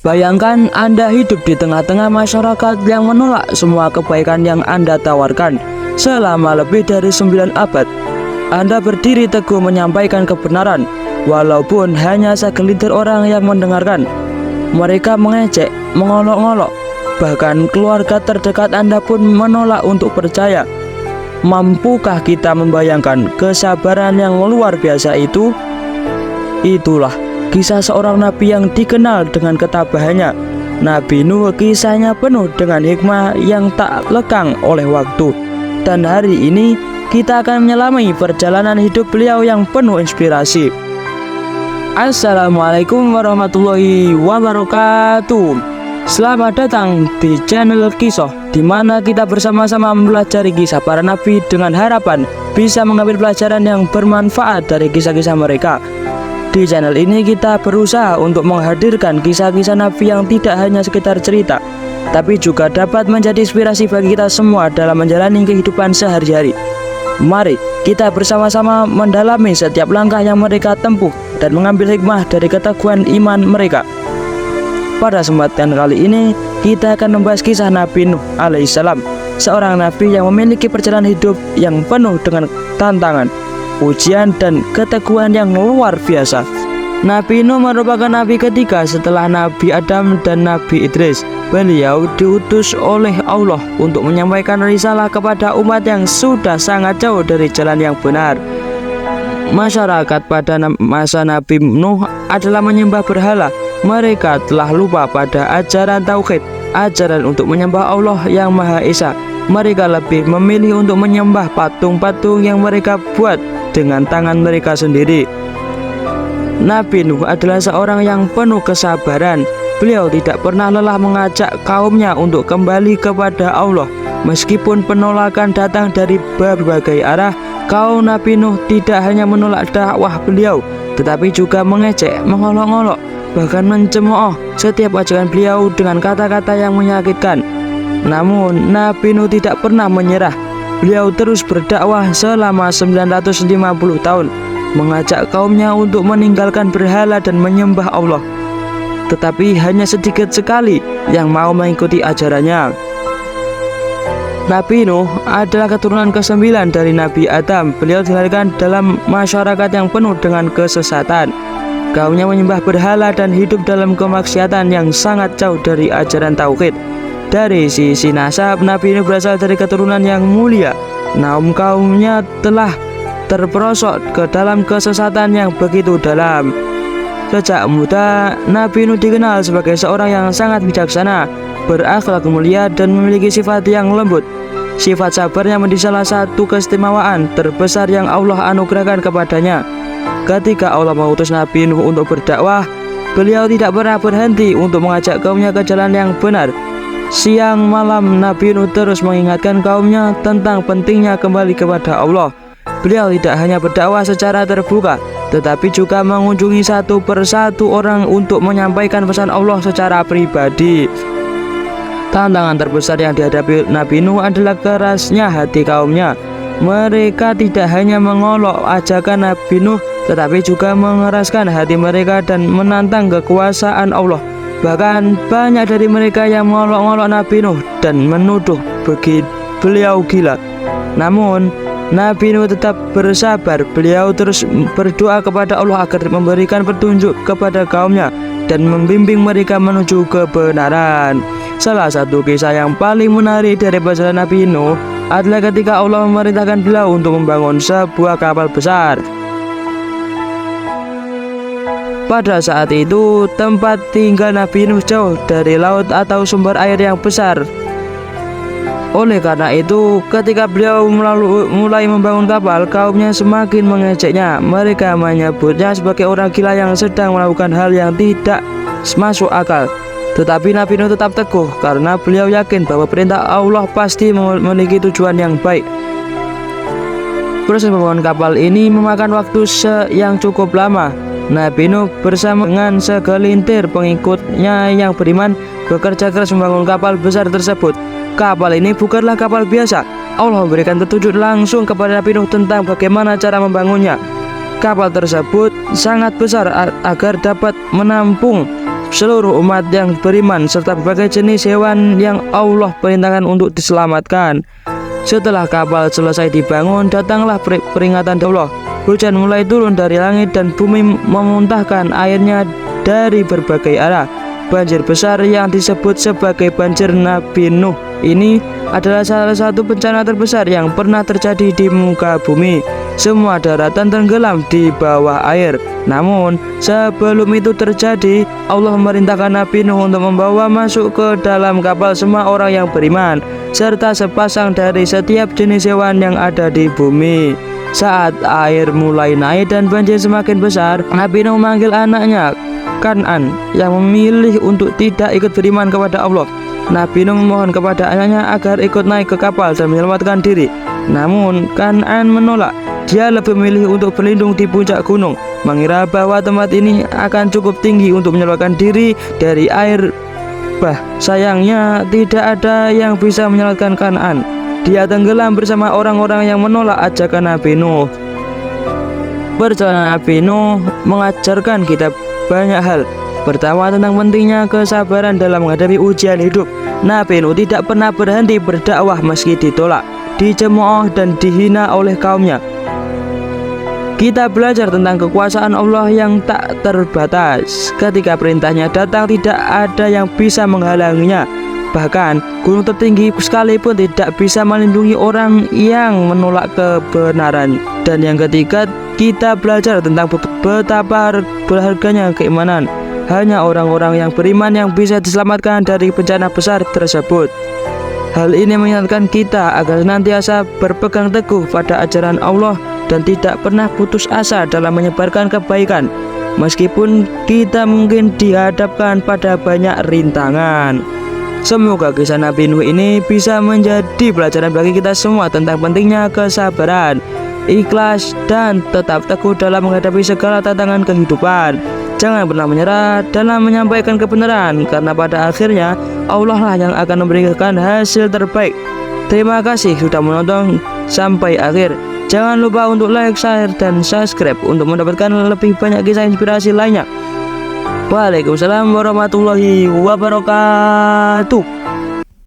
Bayangkan Anda hidup di tengah-tengah masyarakat yang menolak semua kebaikan yang Anda tawarkan selama lebih dari 9 abad. Anda berdiri teguh menyampaikan kebenaran, walaupun hanya segelintir orang yang mendengarkan. Mereka mengejek, mengolok-olok, bahkan keluarga terdekat Anda pun menolak untuk percaya. Mampukah kita membayangkan kesabaran yang luar biasa itu? Itulah kisah seorang nabi yang dikenal dengan ketabahannya. Nabi Nuh, kisahnya penuh dengan hikmah yang tak lekang oleh waktu. Dan hari ini kita akan menyelami perjalanan hidup beliau yang penuh inspirasi. Assalamualaikum warahmatullahi wabarakatuh. Selamat datang di channel Kisah, di mana kita bersama-sama mempelajari kisah para nabi dengan harapan bisa mengambil pelajaran yang bermanfaat dari kisah-kisah mereka. Di channel ini kita berusaha untuk menghadirkan kisah-kisah nabi yang tidak hanya sekedar cerita, tapi juga dapat menjadi inspirasi bagi kita semua dalam menjalani kehidupan sehari-hari. Mari kita bersama-sama mendalami setiap langkah yang mereka tempuh dan mengambil hikmah dari keteguhan iman mereka. Pada kesempatan kali ini kita akan membahas kisah Nabi Nuh alaihissalam, seorang nabi yang memiliki perjalanan hidup yang penuh dengan tantangan, ujian dan keteguhan yang luar biasa. Nabi Nuh merupakan nabi ketiga setelah Nabi Adam dan Nabi Idris. Beliau diutus oleh Allah untuk menyampaikan risalah kepada umat yang sudah sangat jauh dari jalan yang benar. Masyarakat pada masa Nabi Nuh adalah menyembah berhala. Mereka telah lupa pada ajaran tauhid, ajaran untuk menyembah Allah yang Maha Esa. Mereka lebih memilih untuk menyembah patung-patung yang mereka buat dengan tangan mereka sendiri. Nabi Nuh adalah seorang yang penuh kesabaran. Beliau tidak pernah lelah mengajak kaumnya untuk kembali kepada Allah. Meskipun penolakan datang dari berbagai arah, kaum Nabi Nuh tidak hanya menolak dakwah beliau, tetapi juga mengejek, mengolok-olok, bahkan mencemooh setiap ajakan beliau dengan kata-kata yang menyakitkan. Namun Nabi Nuh tidak pernah menyerah. Beliau terus berdakwah selama 950 tahun, mengajak kaumnya untuk meninggalkan berhala dan menyembah Allah. Tetapi hanya sedikit sekali yang mau mengikuti ajarannya. Nabi Nuh adalah keturunan ke-9 dari Nabi Adam. Beliau dilahirkan dalam masyarakat yang penuh dengan kesesatan. Kaumnya menyembah berhala dan hidup dalam kemaksiatan yang sangat jauh dari ajaran tauhid. Dari sisi nasab, Nabi Nuh berasal dari keturunan yang mulia. Namun kaumnya telah terperosok ke dalam kesesatan yang begitu dalam. Sejak muda, Nabi Nuh dikenal sebagai seorang yang sangat bijaksana, berakhlak mulia dan memiliki sifat yang lembut. Sifat sabarnya menjadi salah satu keistimewaan terbesar yang Allah anugerahkan kepadanya. Ketika Allah mengutus Nabi Nuh untuk berdakwah, beliau tidak pernah berhenti untuk mengajak kaumnya ke jalan yang benar. Siang malam Nabi Nuh terus mengingatkan kaumnya tentang pentingnya kembali kepada Allah. Beliau tidak hanya berdakwah secara terbuka, tetapi juga mengunjungi satu persatu orang untuk menyampaikan pesan Allah secara pribadi. Tantangan terbesar yang dihadapi Nabi Nuh adalah kerasnya hati kaumnya. Mereka tidak hanya mengolok ajakan Nabi Nuh, tetapi juga mengeraskan hati mereka dan menantang kekuasaan Allah. Bahkan banyak dari mereka yang mengolok-olok Nabi Nuh dan menuduh beliau gila. Namun Nabi Nuh tetap bersabar. Beliau terus berdoa kepada Allah agar memberikan petunjuk kepada kaumnya dan membimbing mereka menuju kebenaran. Salah satu kisah yang paling menarik dari perjalanan Nabi Nuh adalah ketika Allah memerintahkan beliau untuk membangun sebuah kapal besar. Pada saat itu, tempat tinggal Nabi Nuh jauh dari laut atau sumber air yang besar. Oleh karena itu, ketika beliau mulai membangun kapal, kaumnya semakin mengejeknya. Mereka menyebutnya sebagai orang gila yang sedang melakukan hal yang tidak masuk akal. Tetapi Nabi Nuh tetap teguh karena beliau yakin bahwa perintah Allah pasti memiliki tujuan yang baik. Proses pembangunan kapal ini memakan waktu yang cukup lama. Nabi Nuh bersama dengan segelintir pengikutnya yang beriman bekerja keras membangun kapal besar tersebut. Kapal ini bukanlah kapal biasa. Allah memberikan petunjuk langsung kepada Nabi Nuh tentang bagaimana cara membangunnya. Kapal tersebut sangat besar agar dapat menampung seluruh umat yang beriman serta berbagai jenis hewan yang Allah perintahkan untuk diselamatkan. Setelah kapal selesai dibangun, datanglah peringatan Allah. Hujan mulai turun dari langit dan bumi memuntahkan airnya dari berbagai arah. Banjir besar yang disebut sebagai banjir Nabi Nuh ini adalah salah satu bencana terbesar yang pernah terjadi di muka bumi. Semua daratan tenggelam di bawah air. Namun sebelum itu terjadi, Allah memerintahkan Nabi Nuh untuk membawa masuk ke dalam kapal semua orang yang beriman serta sepasang dari setiap jenis hewan yang ada di bumi. Saat air mulai naik dan banjir semakin besar, Nabi Nuh memanggil anaknya Kan'an yang memilih untuk tidak ikut beriman kepada Allah. Nabi Nuh memohon kepada anaknya agar ikut naik ke kapal dan menyelamatkan diri. Namun Kan'an menolak. Dia lebih memilih untuk berlindung di puncak gunung, mengira bahwa tempat ini akan cukup tinggi untuk menyelamatkan diri dari air. Sayangnya tidak ada yang bisa menyelamatkan Kan'an. Dia tenggelam bersama orang-orang yang menolak ajakan Nabi Nuh. Perjalanan Nabi Nuh mengajarkan kita banyak hal. Pertama, tentang pentingnya kesabaran dalam menghadapi ujian hidup. Nabi Nuh tidak pernah berhenti berdakwah meski ditolak, dicemooh dan dihina oleh kaumnya. Kita belajar tentang kekuasaan Allah yang tak terbatas. Ketika perintahnya datang, tidak ada yang bisa menghalanginya. Bahkan gunung tertinggi sekalipun tidak bisa melindungi orang yang menolak kebenaran. Dan yang ketiga, kita belajar tentang betapa berharganya keimanan. Hanya orang-orang yang beriman yang bisa diselamatkan dari bencana besar tersebut. Hal ini mengingatkan kita agar senantiasa berpegang teguh pada ajaran Allah dan tidak pernah putus asa dalam menyebarkan kebaikan, meskipun kita mungkin dihadapkan pada banyak rintangan. Semoga kisah Nabi Nuh ini bisa menjadi pelajaran bagi kita semua tentang pentingnya kesabaran, ikhlas, dan tetap teguh dalam menghadapi segala tantangan kehidupan. Jangan pernah menyerah dalam menyampaikan kebenaran, karena pada akhirnya Allah lah yang akan memberikan hasil terbaik. Terima kasih sudah menonton sampai akhir. Jangan lupa untuk like, share, dan subscribe untuk mendapatkan lebih banyak kisah inspirasi lainnya. Waalaikumsalam warahmatullahi wabarakatuh.